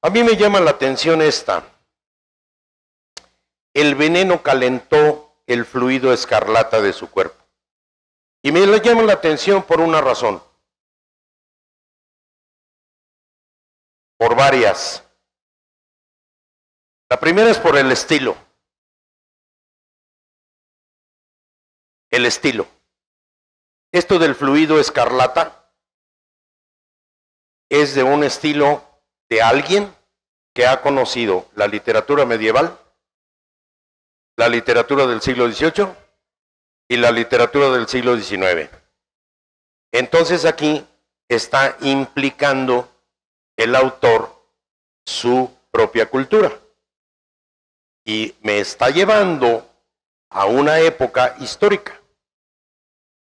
A mí me llama la atención esta. El veneno calentó el fluido escarlata de su cuerpo. Y me llama la atención por una razón. Por varias. La primera es por el estilo. El estilo. Esto del fluido escarlata es de un estilo de alguien que ha conocido la literatura medieval, la literatura del siglo XVIII y la literatura del siglo XIX. Entonces aquí está implicando el autor su propia cultura y me está llevando a una época histórica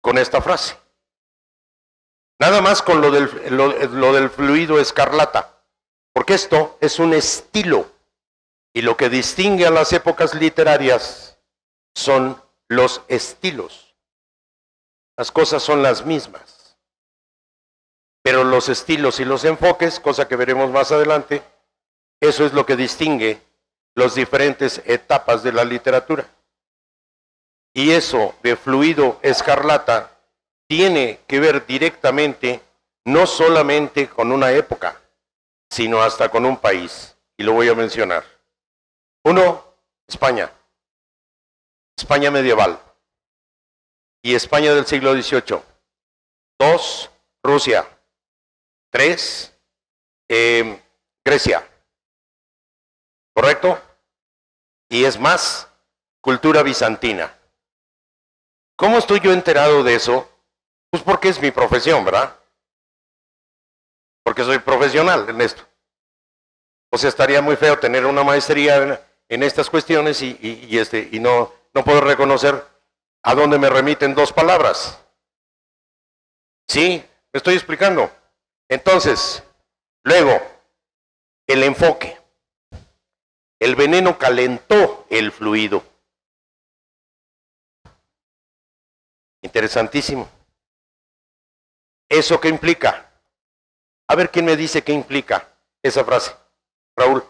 con esta frase. Nada más con lo del fluido escarlata, porque esto es un estilo y lo que distingue a las épocas literarias son los estilos. Las cosas son las mismas, pero los estilos y los enfoques, cosa que veremos más adelante, eso es lo que distingue las diferentes etapas de la literatura. Y eso de fluido escarlata tiene que ver directamente no solamente con una época, sino hasta con un país, y lo voy a mencionar. Uno, España. España medieval y España del siglo XVIII. Dos, Rusia. Tres, Grecia. ¿Correcto? Y es más, cultura bizantina. ¿Cómo estoy yo enterado de eso? Pues porque es mi profesión, ¿verdad? Porque soy profesional en esto. O sea, estaría muy feo tener una maestría en estas cuestiones y no puedo reconocer a dónde me remiten dos palabras. ¿Sí? ¿Me estoy explicando? Entonces, luego, el enfoque. El veneno calentó el fluido. Interesantísimo. ¿Eso qué implica? A ver quién me dice qué implica esa frase. Raúl.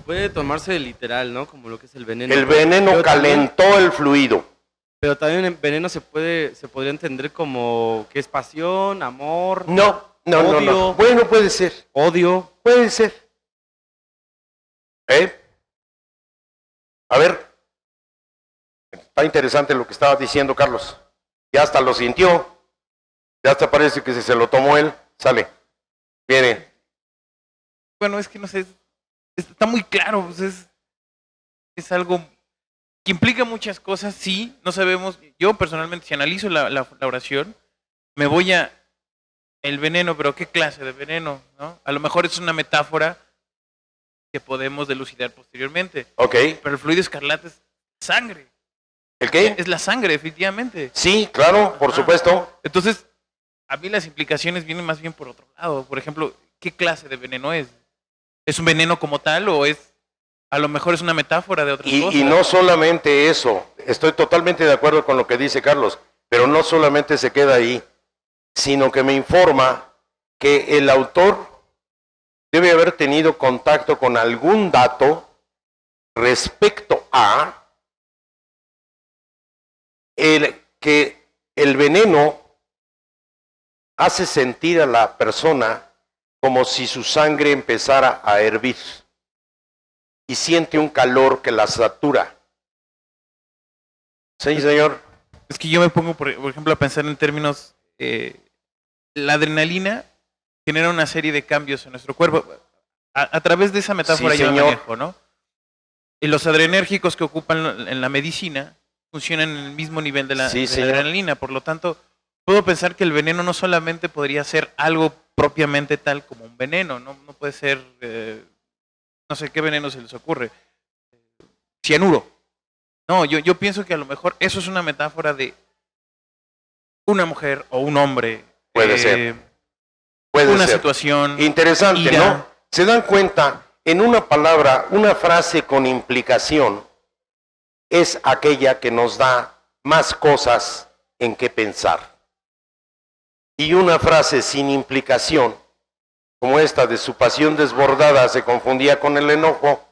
Puede tomarse de literal, ¿no? Como lo que es el veneno. El veneno calentó el fluido. Pero también el veneno se podría entender como que es pasión, amor. No. Odio. Bueno, puede ser. Odio. Puede ser. A ver. Está interesante lo que estaba diciendo Carlos. Ya hasta lo sintió. Ya hasta parece que si se lo tomó él, sale. Viene. Bueno, es que no sé, está muy claro, pues es algo que implica muchas cosas, sí, no sabemos, yo personalmente si analizo la oración, me voy a el veneno, pero ¿qué clase de veneno? ¿No? A lo mejor es una metáfora que podemos delucidar posteriormente. Ok. Pero el fluido escarlata es sangre. ¿El qué? Es la sangre, definitivamente. Sí, claro, por supuesto. Entonces, a mí las implicaciones vienen más bien por otro lado. Por ejemplo, ¿qué clase de veneno es? ¿Es un veneno como tal o es, a lo mejor es una metáfora de otras cosas? Y no solamente eso, estoy totalmente de acuerdo con lo que dice Carlos, pero no solamente se queda ahí, sino que me informa que el autor debe haber tenido contacto con algún dato respecto a que el veneno hace sentir a la persona como si su sangre empezara a hervir y siente un calor que la satura. Sí, señor. Es que yo me pongo, por ejemplo, a pensar en términos, la adrenalina genera una serie de cambios en nuestro cuerpo. A través de esa metáfora Sí, yo señor. manejo, ¿no? Y los adrenérgicos que ocupan en la medicina funcionan en el mismo nivel de la adrenalina. Por lo tanto, puedo pensar que el veneno no solamente podría ser algo propiamente tal como un veneno, no puede ser, no sé qué veneno se les ocurre, cianuro. No, yo pienso que a lo mejor eso es una metáfora de una mujer o un hombre. Puede ser. Puede una ser. Situación. Interesante, ira. ¿no? Se dan cuenta, en una palabra, una frase con implicación es aquella que nos da más cosas en qué pensar. Y una frase sin implicación como esta de su pasión desbordada se confundía con el enojo,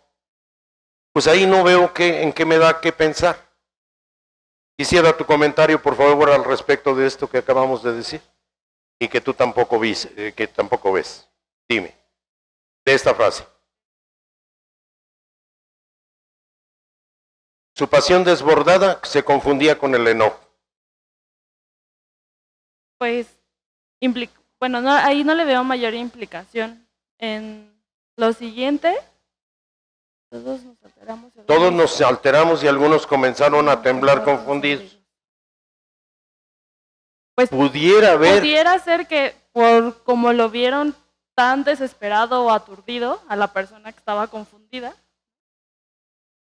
pues ahí no veo en qué me da que pensar. Quisiera tu comentario, por favor, al respecto de esto que acabamos de decir y que tú tampoco ves. Dime, de esta frase. Su pasión desbordada se confundía con el enojo. Pues, bueno, no, ahí no le veo mayor implicación. En lo siguiente, todos nos alteramos y algunos comenzaron a temblar confundidos. Pues pudiera ser que por como lo vieron tan desesperado o aturdido a la persona que estaba confundida,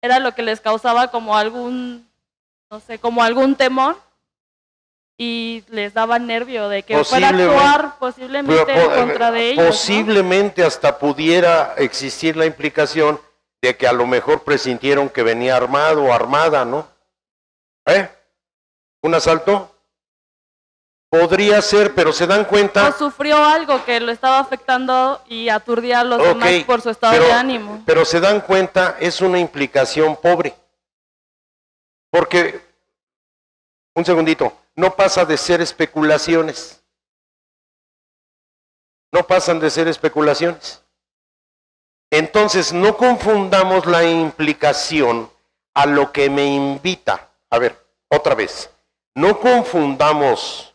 era lo que les causaba como algún, no sé, como algún temor y les daba nervio de que fuera a actuar posiblemente en contra de ellos. Posiblemente, ¿no? Hasta pudiera existir la implicación de que a lo mejor presintieron que venía armado o armada, ¿no? ¿Un asalto? Podría ser, pero se dan cuenta. O sufrió algo que lo estaba afectando y aturdía a los demás por su estado de ánimo. Pero se dan cuenta, es una implicación pobre. Porque, un segundito, no pasa de ser especulaciones. No pasan de ser especulaciones. Entonces, no confundamos la implicación a lo que me invita. A ver, otra vez. No confundamos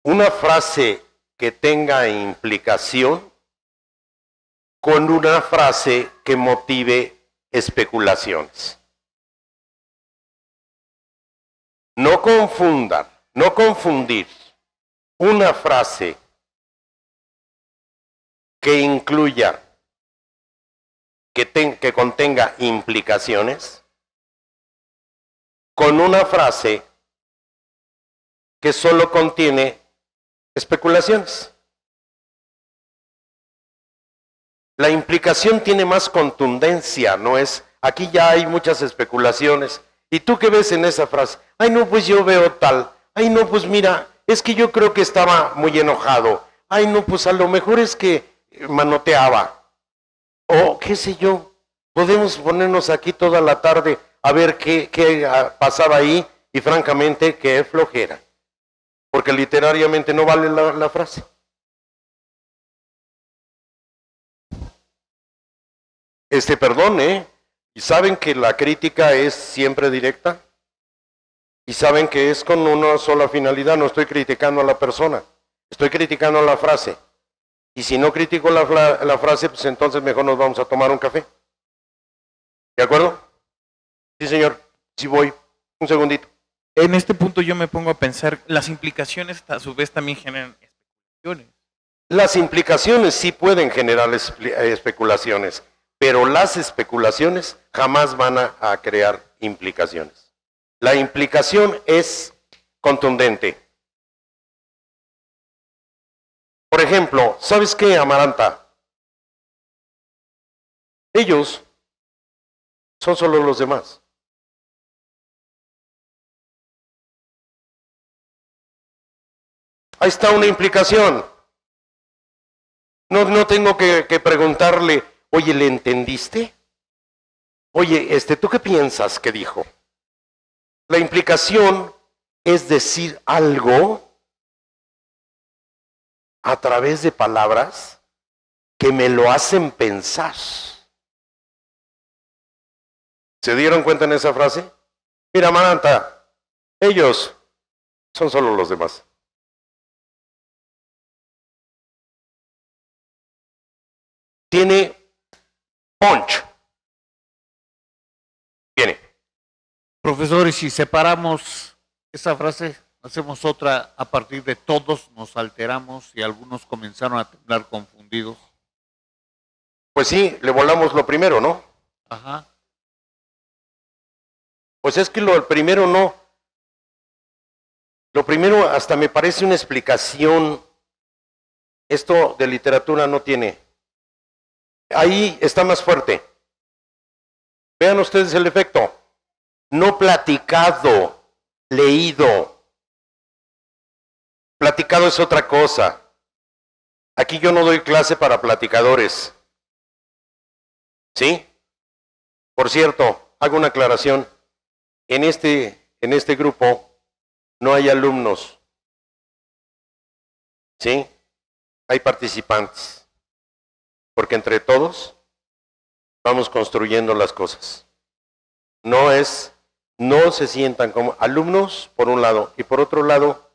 una frase que tenga implicación con una frase que motive especulaciones. No confundir una frase que incluya, que contenga implicaciones, con una frase que solo contiene especulaciones. La implicación tiene más contundencia, no es, aquí ya hay muchas especulaciones. ¿Y tú qué ves en esa frase? Ay, no, pues yo veo tal. Ay, no, pues mira, es que yo creo que estaba muy enojado. Ay, no, pues a lo mejor es que manoteaba. O qué sé yo, podemos ponernos aquí toda la tarde a ver qué pasaba ahí y francamente qué flojera. Porque literariamente no vale la frase. Perdón, ¿y saben que la crítica es siempre directa? ¿Y saben que es con una sola finalidad? No estoy criticando a la persona, estoy criticando a la frase. Y si no critico la frase, pues entonces mejor nos vamos a tomar un café. ¿De acuerdo? Sí, señor, sí voy. Un segundito. En este punto yo me pongo a pensar, las implicaciones a su vez también generan especulaciones. Las implicaciones sí pueden generar especulaciones, pero las especulaciones jamás van a crear implicaciones. La implicación es contundente. Por ejemplo, ¿sabes qué, Amaranta? Ellos son solo los demás. Ahí está una implicación. No tengo que preguntarle, oye, ¿le entendiste? Oye, ¿tú qué piensas que dijo? La implicación es decir algo a través de palabras que me lo hacen pensar. ¿Se dieron cuenta en esa frase? Mira, Amaranta, ellos son solo los demás. Tiene punch. Tiene. Profesor, y si separamos esa frase, hacemos otra a partir de todos nos alteramos y algunos comenzaron a temblar confundidos. Pues sí, le volamos lo primero, ¿no? Ajá. Pues es que lo primero no. Lo primero hasta me parece una explicación. Esto de literatura no tiene. Ahí está más fuerte. Vean ustedes el efecto. No platicado, leído. Platicado es otra cosa. Aquí yo no doy clase para platicadores. ¿Sí? Por cierto, hago una aclaración. En este grupo no hay alumnos. ¿Sí? Hay participantes. Porque entre todos vamos construyendo las cosas. No se sientan como alumnos, por un lado, y por otro lado,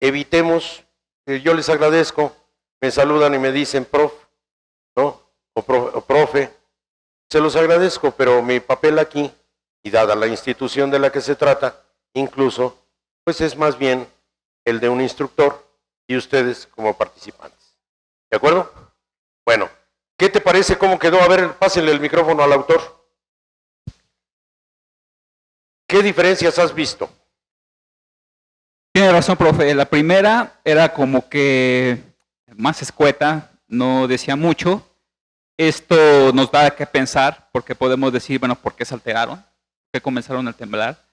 evitemos, yo les agradezco, me saludan y me dicen prof, ¿no? O profe, se los agradezco, pero mi papel aquí, y dada la institución de la que se trata, incluso, pues es más bien el de un instructor y ustedes como participantes. ¿De acuerdo? Bueno, ¿qué te parece cómo quedó? A ver, pásenle el micrófono al autor. ¿Qué diferencias has visto? Tiene razón, profe. La primera era como que más escueta, no decía mucho. Esto nos da que pensar, porque podemos decir, bueno, ¿por qué se alteraron? ¿Por qué comenzaron a temblar?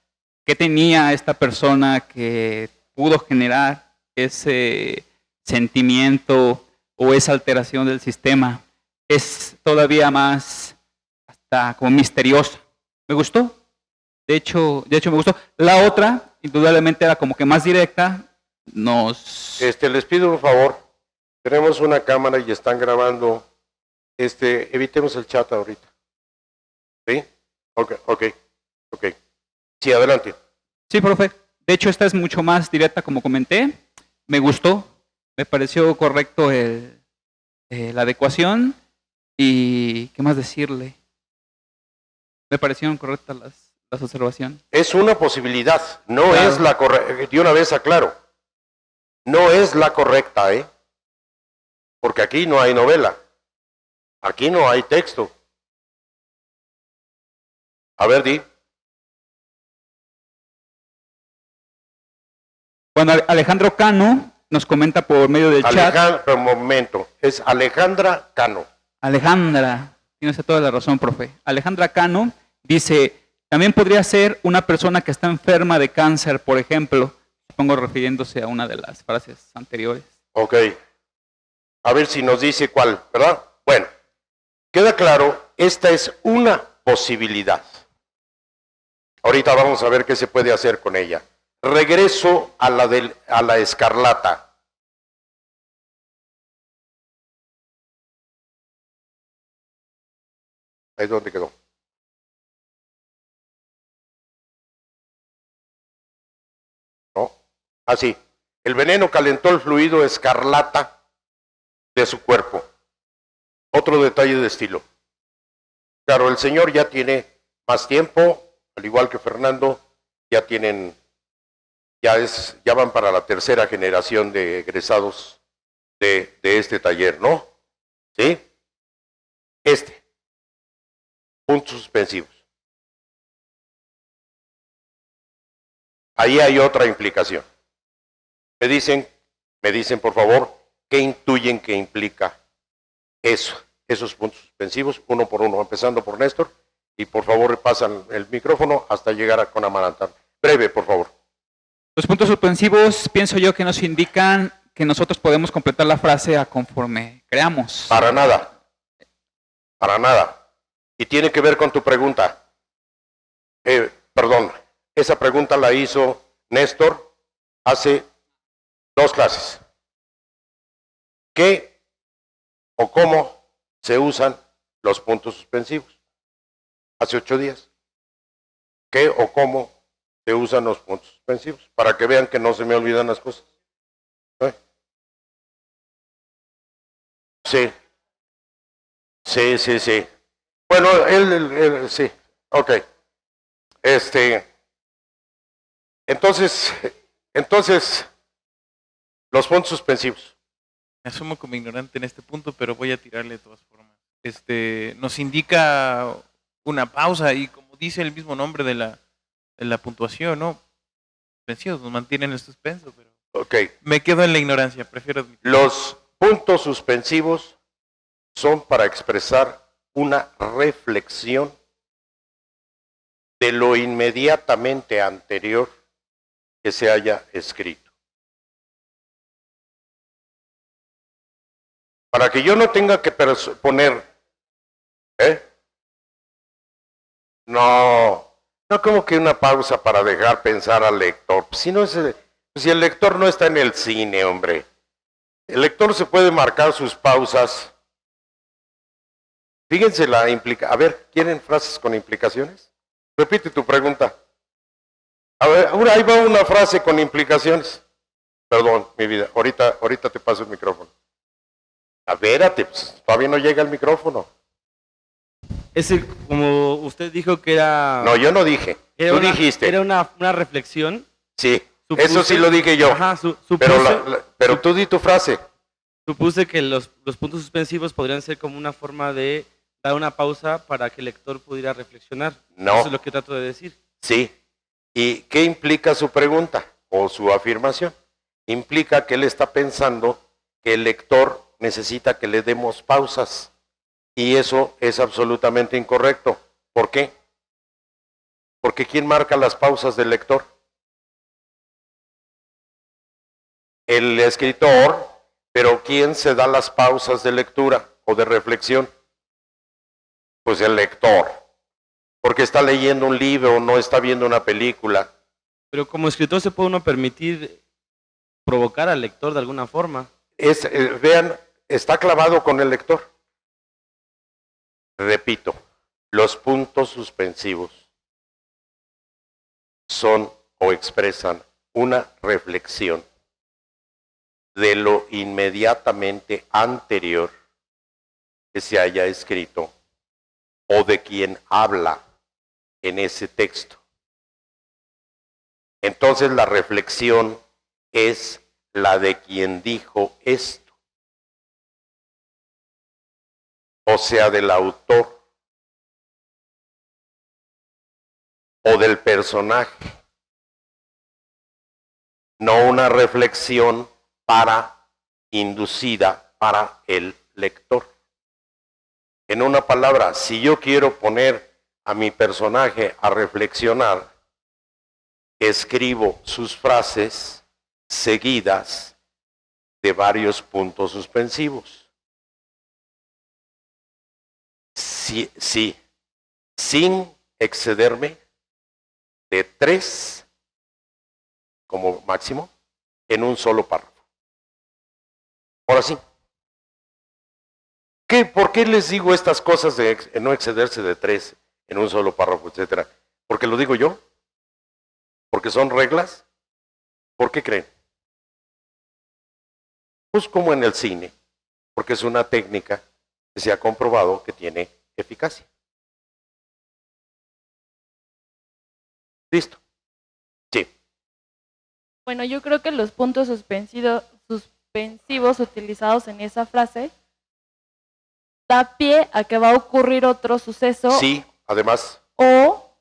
¿Qué tenía esta persona que pudo generar ese sentimiento o esa alteración del sistema? Es todavía más hasta como misteriosa. Me gustó. De hecho me gustó. La otra, indudablemente, era como que más directa. Les pido un favor. Tenemos una cámara y están grabando. Evitemos el chat ahorita. ¿Sí? Ok. Sí, adelante. Sí, profe. De hecho, esta es mucho más directa, como comenté. Me gustó. Me pareció correcto la adecuación. Y, ¿qué más decirle? Me parecieron correctas las observaciones. Es una posibilidad, no claro. Es la correcta. De una vez aclaro, no es la correcta, porque aquí no hay novela, aquí no hay texto. A ver, di. Bueno, Alejandro Cano nos comenta por medio del chat. Pero un momento, es Alejandra Cano. Alejandra, tienes toda la razón, profe. Alejandra Cano dice, también podría ser una persona que está enferma de cáncer, por ejemplo. Supongo refiriéndose a una de las frases anteriores. Ok. A ver si nos dice cuál, ¿verdad? Bueno, queda claro, esta es una posibilidad. Ahorita vamos a ver qué se puede hacer con ella. Regreso a la escarlata. Ahí es donde quedó. ¿No? Así. El veneno calentó el fluido escarlata de su cuerpo. Otro detalle de estilo. Claro, el señor ya tiene más tiempo, al igual que Fernando, ya van para la tercera generación de egresados de este taller, ¿no? ¿Sí? Puntos suspensivos. Ahí hay otra implicación. Me dicen por favor, ¿qué intuyen que implica esos puntos suspensivos? Uno por uno, empezando por Néstor, y por favor pasan el micrófono hasta llegar con Amaranta. Breve, por favor. Los puntos suspensivos, pienso yo que nos indican que nosotros podemos completar la frase a conforme creamos. Para nada. Para nada. Y tiene que ver con tu pregunta. Perdón, esa pregunta la hizo Néstor hace 2 clases. ¿Qué o cómo se usan los puntos suspensivos? Hace 8 días. ¿Qué o cómo se usan los puntos suspensivos? Para que vean que no se me olvidan las cosas. Sí. Bueno, sí. Ok. Entonces, los puntos suspensivos. Me asumo como ignorante en este punto, pero voy a tirarle de todas formas. Nos indica una pausa y como dice el mismo nombre de la puntuación, ¿no? Suspensivos, nos mantienen el suspenso, pero okay. Me quedo en la ignorancia, prefiero admitir. Los puntos suspensivos son para expresar una reflexión de lo inmediatamente anterior que se haya escrito. Para que yo no tenga que poner, No, como que una pausa para dejar pensar al lector. Si el lector no está en el cine, hombre. El lector se puede marcar sus pausas. Fíjense la implicación. A ver, ¿quieren frases con implicaciones? Repite tu pregunta. A ver, ahora ahí va una frase con implicaciones. Perdón, mi vida, ahorita te paso el micrófono. A ver, pues, todavía no llega el micrófono. Como usted dijo que era... No, yo no dije. Tú dijiste. Era una reflexión. Sí, eso sí lo dije yo. Ajá, pero tú di tu frase. Supuse que los puntos suspensivos podrían ser como una forma de dar una pausa para que el lector pudiera reflexionar. No. Eso es lo que trato de decir. Sí. ¿Y qué implica su pregunta o su afirmación? Implica que él está pensando que el lector necesita que le demos pausas. Y eso es absolutamente incorrecto. ¿Por qué? Porque ¿quién marca las pausas del lector? El escritor, pero ¿quién se da las pausas de lectura o de reflexión? Pues el lector. Porque está leyendo un libro o no está viendo una película. Pero como escritor se puede uno permitir provocar al lector de alguna forma. Vean, está clavado con el lector. Repito, los puntos suspensivos son o expresan una reflexión de lo inmediatamente anterior que se haya escrito o de quien habla en ese texto. Entonces la reflexión es la de quien dijo esto. O sea, del autor o del personaje, no una reflexión inducida para el lector. En una palabra, si yo quiero poner a mi personaje a reflexionar, escribo sus frases seguidas de varios puntos suspensivos. Sí, sin excederme de 3 como máximo en un solo párrafo. Ahora sí. ¿Por qué les digo estas cosas de no excederse de 3 en un solo párrafo, etcétera? ¿Porque lo digo yo? ¿Porque son reglas? ¿Por qué creen? Pues como en el cine, porque es una técnica que se ha comprobado que tiene eficacia. ¿Listo? Sí. Bueno, yo creo que los puntos suspensivos utilizados en esa frase da pie a que va a ocurrir otro suceso. Sí, además. O,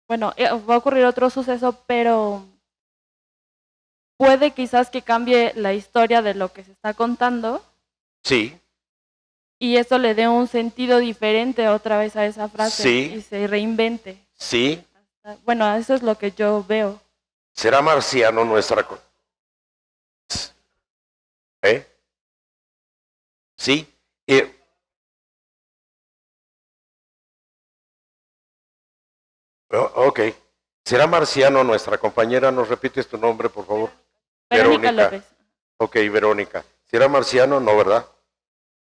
bueno, va a ocurrir otro suceso, pero puede quizás que cambie la historia de lo que se está contando. Sí. Y eso le dé un sentido diferente otra vez a esa frase. Sí. Y se reinvente. Sí. Bueno, eso es lo que yo veo. ¿Será marciano nuestra... Sí. Ok. ¿Será marciano nuestra compañera? ¿Nos repites tu nombre, por favor? Verónica López. Ok, Verónica. ¿Será marciano? No, ¿verdad?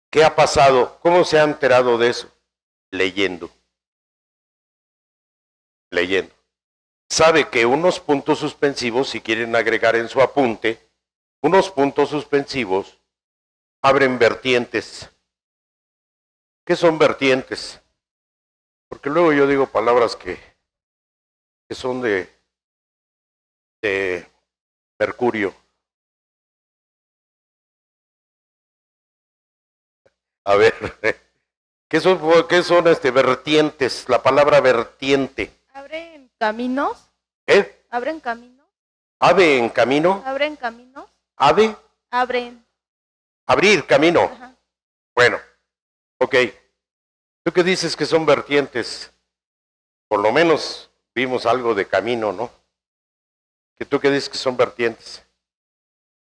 ¿Qué ha pasado? ¿Cómo se ha enterado de eso? Leyendo. Leyendo. Sabe que unos puntos suspensivos, si quieren agregar en su apunte, unos puntos suspensivos abren vertientes. ¿Qué son vertientes? Porque luego yo digo palabras que son de mercurio. A ver, ¿qué son vertientes? La palabra vertiente. ¿Abren caminos? ¿Abren caminos? ¿Ave en camino? ¿Abren caminos? ¿Ave? Abren. Abrir camino. Ajá. Bueno, ok. ¿Tú qué dices que son vertientes? Por lo menos vimos algo de camino, ¿no? ¿Tú qué dices que son vertientes?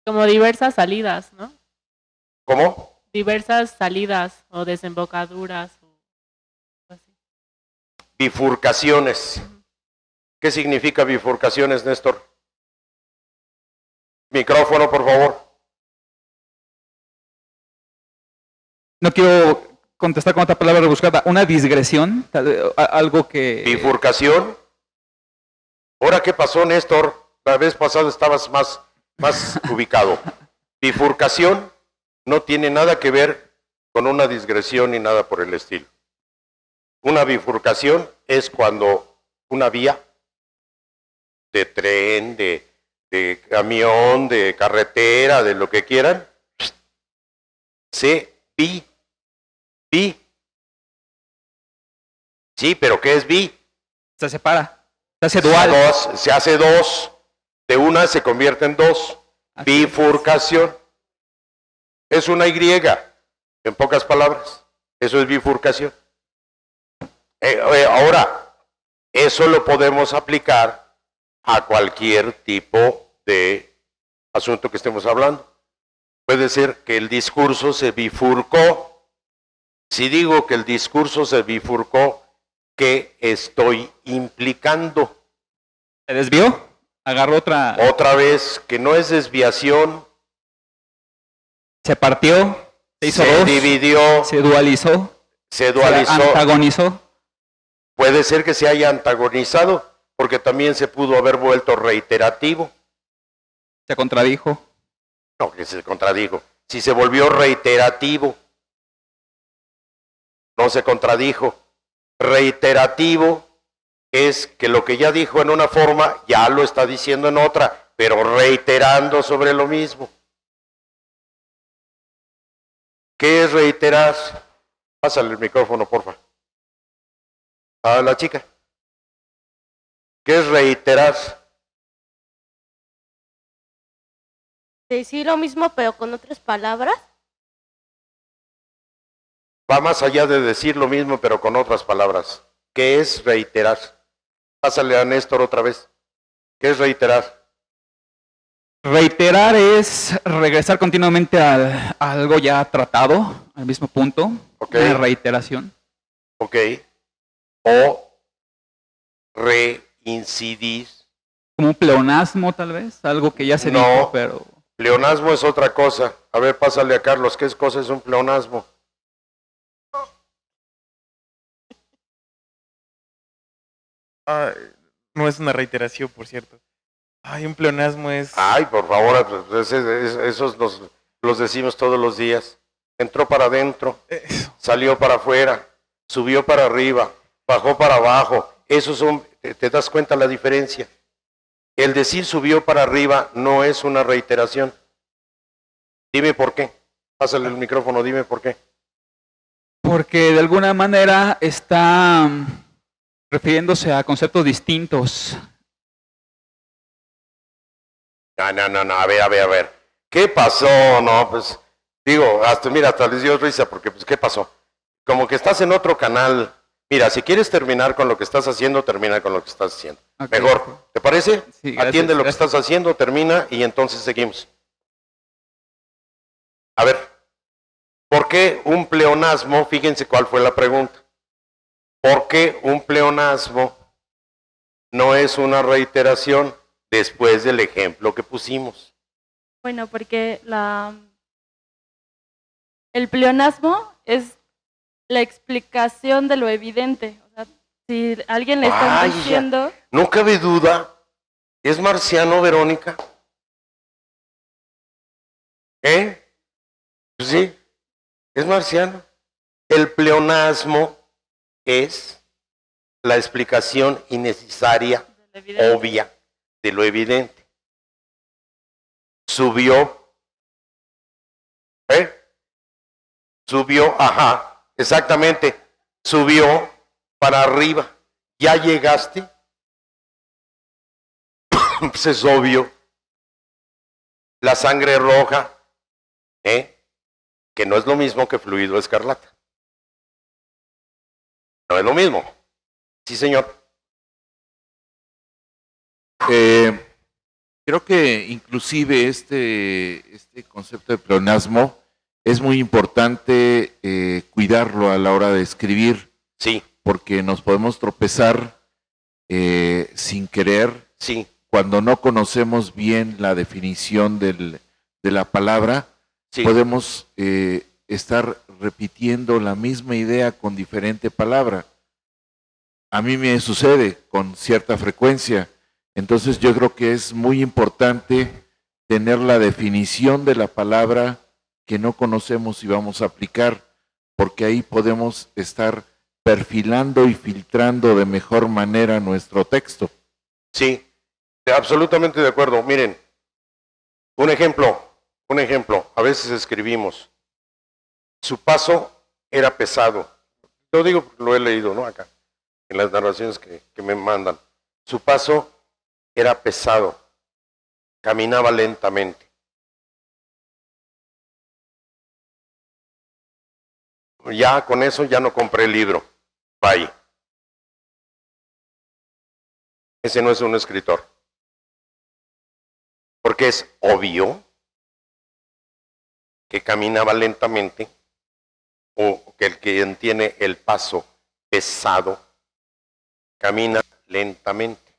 Como diversas salidas, ¿no? ¿Cómo? diversas salidas o desembocaduras. O así. Bifurcaciones. ¿Qué significa bifurcaciones, Néstor? Micrófono, por favor. No quiero contestar con otra palabra rebuscada. Una digresión, algo que... Bifurcación. ¿Ahora qué pasó, Néstor? La vez pasada estabas más ubicado. Bifurcación no tiene nada que ver con una digresión ni nada por el estilo. Una bifurcación es cuando una vía de tren, de camión, de carretera, de lo que quieran, se bi. Sí, pero ¿qué es bi? Se separa, se hace dual. Se hace dos. De una se convierte en dos. Bifurcación. Es una Y, en pocas palabras. Eso es bifurcación. Ahora, eso lo podemos aplicar a cualquier tipo de asunto que estemos hablando. Puede ser que el discurso se bifurcó. Si digo que el discurso se bifurcó, ¿qué estoy implicando? ¿Se desvió? Agarró otra... Otra vez, que no es desviación. Se partió, se hizo se dos, dividió, se dualizó, se antagonizó. Puede ser que se haya antagonizado, porque también se pudo haber vuelto reiterativo. Se contradijo. No, que se contradijo. Si se volvió reiterativo, no se contradijo. Reiterativo es que lo que ya dijo en una forma, ya lo está diciendo en otra, pero reiterando sobre lo mismo. ¿Qué es reiterar? Pásale el micrófono, porfa. A la chica. ¿Qué es reiterar? Decir lo mismo pero con otras palabras. Va más allá de decir lo mismo pero con otras palabras. ¿Qué es reiterar? Pásale a Néstor otra vez. ¿Qué es reiterar? Reiterar es regresar continuamente a algo ya tratado, al mismo punto. Okay. Una reiteración. Ok. O reincidir. Como un pleonasmo, tal vez. Algo que ya se dijo, pero... Pleonasmo es otra cosa. A ver, pásale a Carlos. ¿Qué cosa es un pleonasmo? No es una reiteración, por cierto. Ay, un pleonasmo es... Ay, por favor, esos los decimos todos los días. Entró para adentro, salió para afuera, subió para arriba, bajó para abajo. Esos son, ¿te das cuenta la diferencia? El decir subió para arriba no es una reiteración. Dime por qué. Pásale el micrófono, dime por qué. Porque de alguna manera está refiriéndose a conceptos distintos. No, a ver. ¿Qué pasó? No, pues, digo, hasta les dio risa porque, pues, ¿qué pasó? Como que estás en otro canal. Mira, si quieres terminar con lo que estás haciendo, termina con lo que estás haciendo. Okay. Mejor, ¿te parece? Sí, gracias, atiende lo que estás haciendo, termina y entonces seguimos. A ver, ¿por qué un pleonasmo? Fíjense cuál fue la pregunta. ¿Por qué un pleonasmo no es una reiteración después del ejemplo que pusimos? Bueno, porque el pleonasmo es la explicación de lo evidente. O sea, si alguien le está diciendo... No cabe duda. ¿Es marciano, Verónica? Pues sí, es marciano. El pleonasmo es la explicación innecesaria, obvia, de lo evidente. Subió. Subió, exactamente. Subió para arriba. ¿Ya llegaste? Pues es obvio. La sangre roja, que no es lo mismo que fluido escarlata. No es lo mismo. Sí, señor. Creo que inclusive este concepto de pleonasmo es muy importante cuidarlo a la hora de escribir. Sí. Porque nos podemos tropezar sin querer. Sí. Cuando no conocemos bien la definición de la palabra, sí. podemos estar repitiendo la misma idea con diferente palabra. A mí me sucede con cierta frecuencia. Entonces yo creo que es muy importante tener la definición de la palabra que no conocemos y vamos a aplicar, porque ahí podemos estar perfilando y filtrando de mejor manera nuestro texto. Sí, absolutamente de acuerdo. Miren, un ejemplo, a veces escribimos, su paso era pesado. Yo digo, lo he leído, ¿no? Acá, en las narraciones que me mandan. Su paso era pesado, caminaba lentamente. Ya con eso ya no compré el libro. Bye. Ese no es un escritor. Porque es obvio que caminaba lentamente o que el que tiene el paso pesado camina lentamente.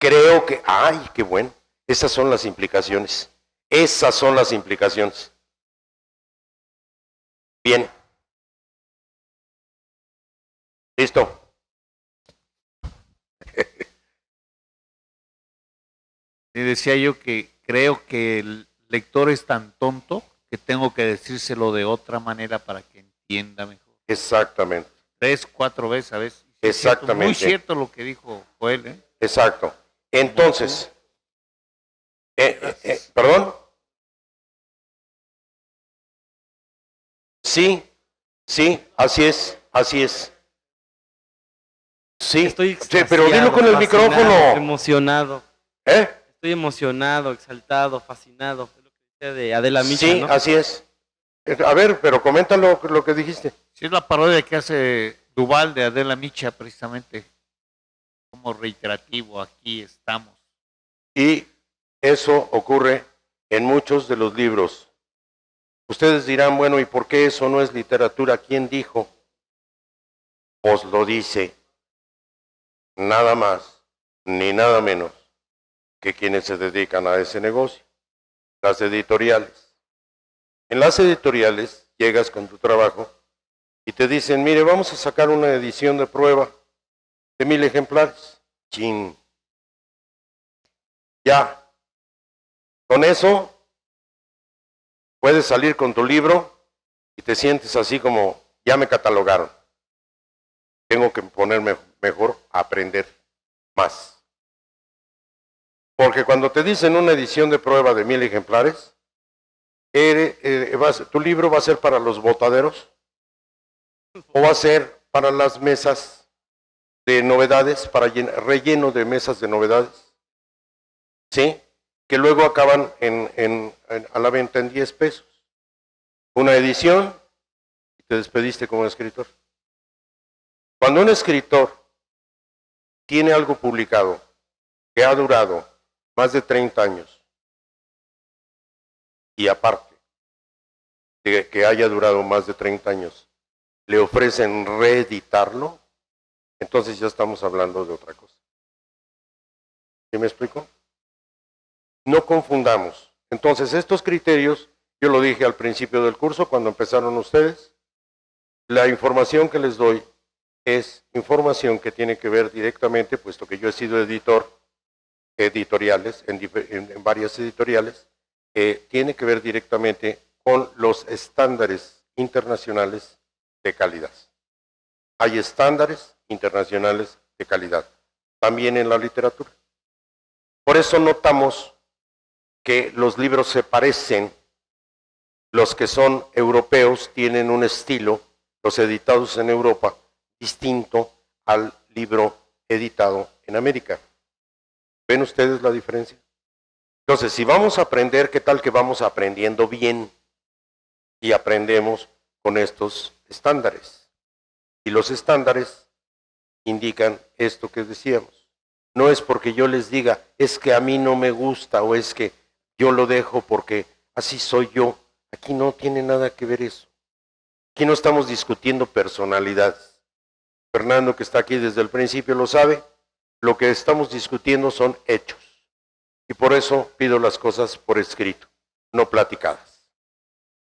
Creo que, ¡ay, qué bueno! Esas son las implicaciones. Esas son las implicaciones. Bien. ¿Listo? Y decía yo que creo que el lector es tan tonto que tengo que decírselo de otra manera para que entienda mejor. Exactamente. 3, 4 veces a veces. Exactamente. Muy cierto lo que dijo Joel, ¿eh? Exacto. Entonces, ¿perdón? Sí, así es. Sí, Estoy pero dilo con el micrófono. Emocionado. Estoy emocionado, exaltado, fascinado. Es lo que decía de Adela Micha, sí, ¿no? Así es. A ver, pero coméntalo lo que dijiste. Sí, es la parodia que hace Duval de Adela Micha, precisamente. Como reiterativo, aquí estamos. Y eso ocurre en muchos de los libros. Ustedes dirán, bueno, ¿y por qué eso no es literatura? ¿Quién dijo? Os lo dice nada más ni nada menos que quienes se dedican a ese negocio, las editoriales. En las editoriales llegas con tu trabajo y te dicen, mire, vamos a sacar una edición de prueba de 1000 ejemplares. Chin. Ya. Con eso puedes salir con tu libro y te sientes así como, ya me catalogaron. Tengo que ponerme mejor a aprender más. Porque cuando te dicen una edición de prueba de 1000 ejemplares, tu libro va a ser para los botaderos o va a ser para las mesas de novedades, para relleno de mesas de novedades, ¿sí? Que luego acaban a la venta en 10 pesos. Una edición y te despediste como escritor. Cuando un escritor tiene algo publicado que ha durado más de 30 años y aparte de que haya durado más de 30 años, le ofrecen reeditarlo, entonces ya estamos hablando de otra cosa. ¿Sí me explico? No confundamos. Entonces, estos criterios, yo lo dije al principio del curso, cuando empezaron ustedes, la información que les doy es información que tiene que ver directamente, puesto que yo he sido editoriales, en varias editoriales, tiene que ver directamente con los estándares internacionales de calidad. Hay estándares internacionales de calidad, también en la literatura. Por eso notamos que los libros se parecen, los que son europeos tienen un estilo, los editados en Europa, distinto al libro editado en América. ¿Ven ustedes la diferencia? Entonces, si vamos a aprender, ¿qué tal que vamos aprendiendo bien? Y aprendemos con estos estándares. Y los estándares indican esto que decíamos. No es porque yo les diga, es que a mí no me gusta o es que yo lo dejo porque así soy yo. Aquí no tiene nada que ver eso. Aquí no estamos discutiendo personalidades. Fernando, que está aquí desde el principio, lo sabe. Lo que estamos discutiendo son hechos. Y por eso pido las cosas por escrito, no platicadas.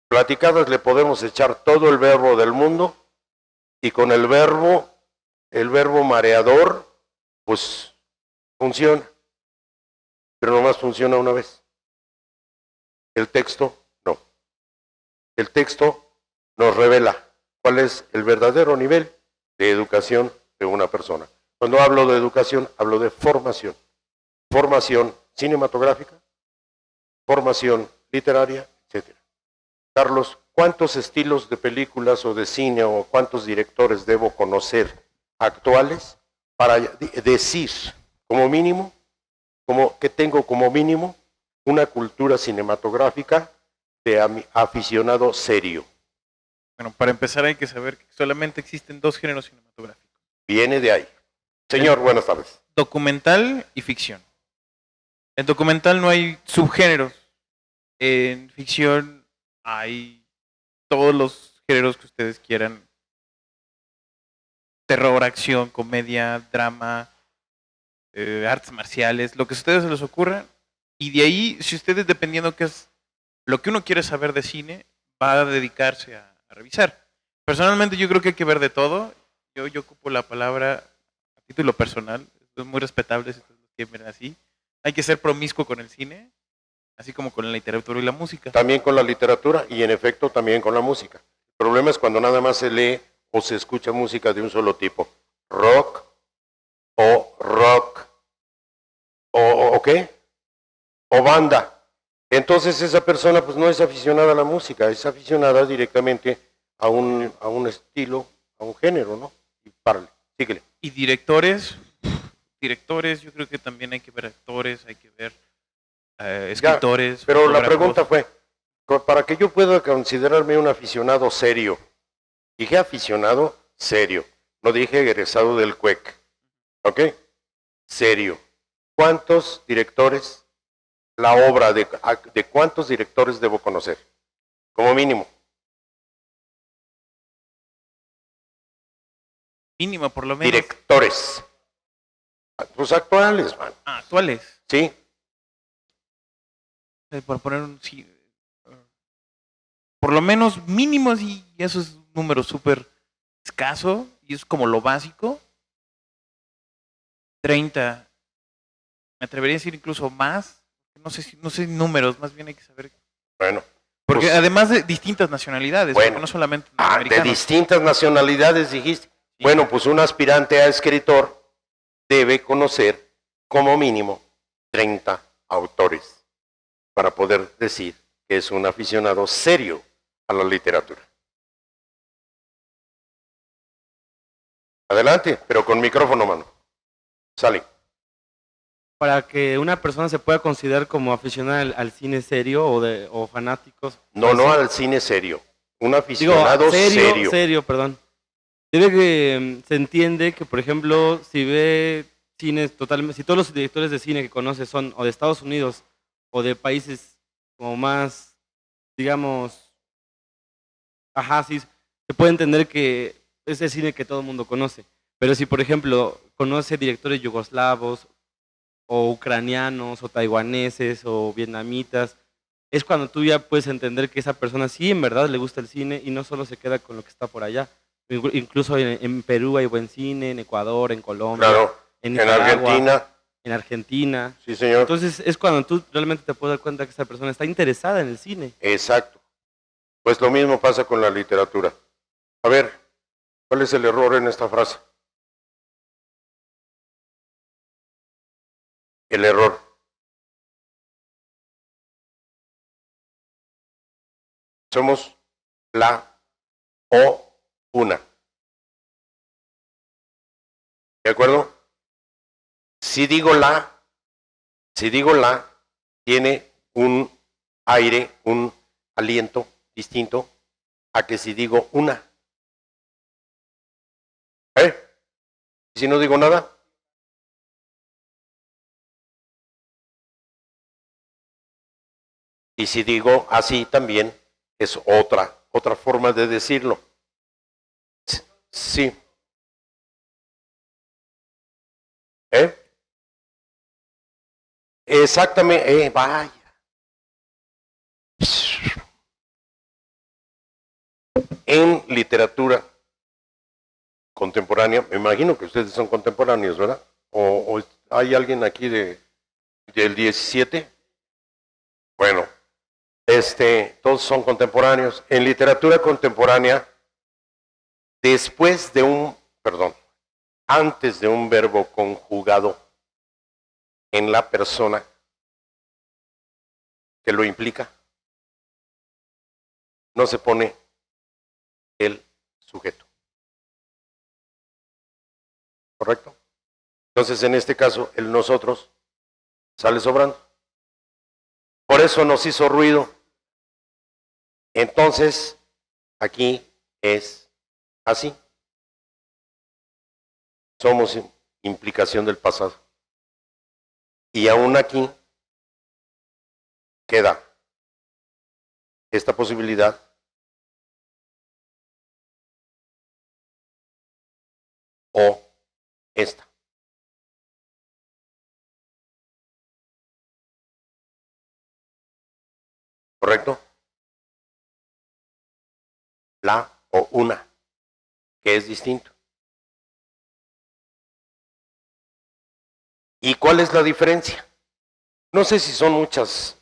Platicadas le podemos echar todo el verbo del mundo y con el verbo mareador, pues funciona. Pero nomás funciona una vez. El texto, no. El texto nos revela cuál es el verdadero nivel de educación de una persona. Cuando hablo de educación, hablo de formación. Formación cinematográfica, formación literaria, etc. Carlos, ¿cuántos estilos de películas o de cine o cuántos directores debo conocer actuales para decir, como mínimo, que tengo como mínimo una cultura cinematográfica de aficionado serio? Bueno, para empezar hay que saber que solamente existen 2 géneros cinematográficos. Viene de ahí. Señor, buenas tardes. Documental y ficción. En documental no hay subgéneros. En ficción hay todos los géneros que ustedes quieran. Terror, acción, comedia, drama, artes marciales, lo que a ustedes se les ocurra. Y de ahí, si ustedes, dependiendo qué es lo que uno quiere saber de cine, va a dedicarse a revisar. Personalmente yo creo que hay que ver de todo. Yo ocupo la palabra a título personal. Es muy respetable si ustedes lo quieren ver así. Hay que ser promiscuo con el cine, así como con la literatura y la música. También con la literatura y en efecto también con la música. El problema es cuando nada más se lee o se escucha música de un solo tipo. Rock o ¿qué? O banda. Entonces esa persona pues no es aficionada a la música, es aficionada directamente a un estilo, a un género, ¿no? Y párale, síguele. Y directores, yo creo que también hay que ver actores, hay que ver escritores. Ya, pero la fotógrafos. pregunta fue, para que yo pueda considerarme un aficionado serio, dije aficionado serio, no dije egresado del CUEC, ¿ok? Serio. ¿Cuántos directores, la obra de cuántos directores debo conocer? Como mínimo. Mínimo, por lo menos. Directores. Pues actuales, man. Ah, actuales. Sí. Por poner un... Sí, por lo menos mínimos, y eso es un número súper escaso, y es como lo básico. 30. Me atrevería a decir incluso más. No sé números, más bien hay que saber. Bueno. Porque pues, además de distintas nacionalidades, bueno, no solamente de distintas nacionalidades dijiste. Sí. Bueno, pues un aspirante a escritor debe conocer como mínimo 30 autores para poder decir que es un aficionado serio a la literatura. Adelante, pero con micrófono, mano. Sale. Para que una persona se pueda considerar como aficionada al cine serio o fanáticos. No al cine serio. Un aficionado serio. Serio, perdón. Debe que se entiende que, por ejemplo, si ve cines totalmente, si todos los directores de cine que conoce son o de Estados Unidos o de países como más, digamos, sí, se puede entender que es el cine que todo el mundo conoce. Pero si, por ejemplo, conoce directores yugoslavos o ucranianos o taiwaneses o vietnamitas, es cuando tú ya puedes entender que esa persona sí en verdad le gusta el cine y no solo se queda con lo que está por allá. Incluso en Perú hay buen cine, en Ecuador, en Colombia, claro, en Nicaragua, Argentina. En Argentina. Sí, señor. Entonces es cuando tú realmente te puedes dar cuenta que esa persona está interesada en el cine. Exacto. Pues lo mismo pasa con la literatura. A ver, ¿cuál es el error en esta frase? El error. Somos la o una. ¿De acuerdo? Si digo la, tiene un aire, un aliento distinto a que si digo una. ¿Y si no digo nada? Y si digo así también es otra forma de decirlo. Sí. Exactamente, vaya. En literatura contemporánea, me imagino que ustedes son contemporáneos, ¿verdad? ¿O hay alguien aquí del 17? Bueno, todos son contemporáneos. En literatura contemporánea, antes de un verbo conjugado en la persona que lo implica, no se pone el sujeto. ¿Correcto? Entonces, en este caso, el nosotros sale sobrando. Por eso nos hizo ruido. Entonces, aquí es así. Somos implicación del pasado. Y aún aquí queda esta posibilidad o esta. ¿Correcto? La o una, que es distinto. ¿Y cuál es la diferencia? No sé si son muchas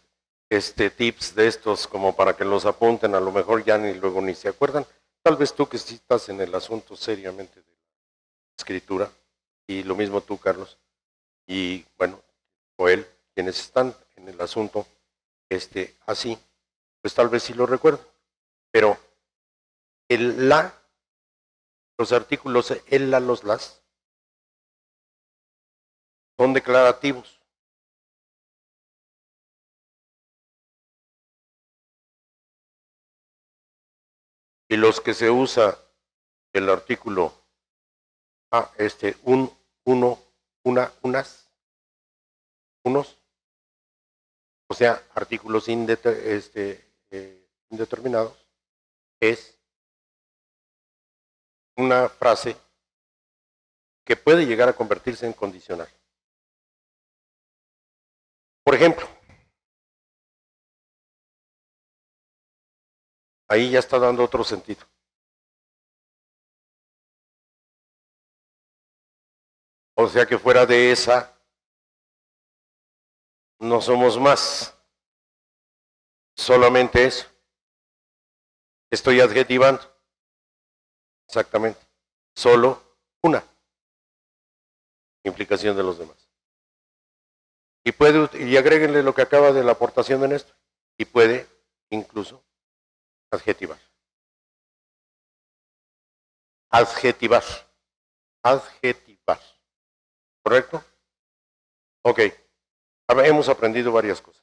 tips de estos como para que los apunten, a lo mejor ya luego ni se acuerdan. Tal vez tú que sí estás en el asunto seriamente de la escritura, y lo mismo tú, Carlos, y bueno, Joel, quienes están en el asunto así, pues tal vez sí lo recuerdan. Pero el la, los artículos el, la, los, las, son declarativos. Y los que se usa el artículo uno, una, unas, unos, o sea, artículos indeterminados, es una frase que puede llegar a convertirse en condicional. Por ejemplo, ahí ya está dando otro sentido. O sea que fuera de esa, no somos más. Solamente eso. Estoy adjetivando. Exactamente. Solo una. Implicación de los demás. Y agréguenle lo que acaba de la aportación de Néstor. Y puede incluso adjetivar. Adjetivar. Adjetivar. ¿Correcto? Ok. Hemos aprendido varias cosas.